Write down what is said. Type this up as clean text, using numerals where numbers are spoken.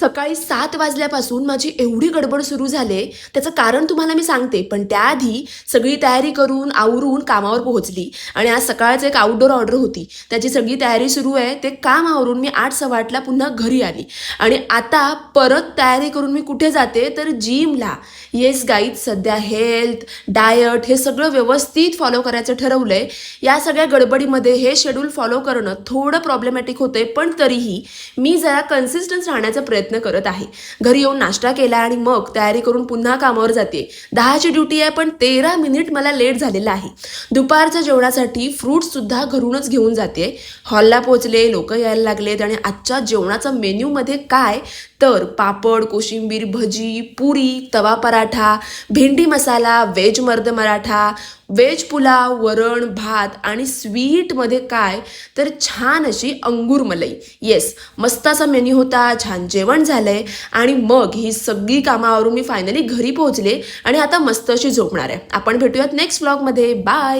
सकाळी 7 वाजल्यापासून माझी एवढी गडबड सुरू झाली, त्याचं कारण तुम्हाला मी सांगते. पण त्याआधी सगळी तयारी करून, आवरून कामावर पोहोचली आणि आज सकाळचं एक आउटडोर ऑर्डर होती. त्याची सगळी तयारी सुरू आहे. ते काम आवरून मी 8:15ला पुन्हा घरी आली आणि आता परत तयारी करून मी कुठे जाते, तर जिमला. येस गाईज, सध्या हेल्थ, डायट हे सगळं व्यवस्थित फॉलो करायचं ठरवलंय. या सगळ्या गडबडीमध्ये हे शेड्यूल फॉलो करणं थोडं प्रॉब्लेमॅटिक होतंय, पण तरीही मी जरा कन्सिस्टन्स राहण्याचा प्रयत्न करत आहे. घरी येऊन नाश्ता केला आणि मग तयारी करून पुन्हा कामावर जाते. 10ची ड्युटी आहे, पण 13 मिनिट मला लेट झालेला आहे. दुपारच्या जेवणासाठी फ्रूट्ससुद्धा घरूनच घेऊन जाते. हॉलला पोहोचले, लोक यायला लागलेत आणि आजच्या जेवणाचा मेन्यूमध्ये काय, तर पापड, कोशिंबीर, भजी, पुरी, तवा पराठा, भेंडी मसाला, व्हेज मर्द मराठा, व्हेज पुलाव, वरण, भात आणि स्वीटमध्ये काय, तर छान अशी अंगूर मलई. येस, मस्त असा मेन्यू होता. छान जेवण झालंय आणि मग ही सगळी कामावरून मी फायनली घरी पोहोचले आणि आता मस्त अशी झोपणार आहे. आपण भेटूयात नेक्स्ट व्लॉगमध्ये. बाय.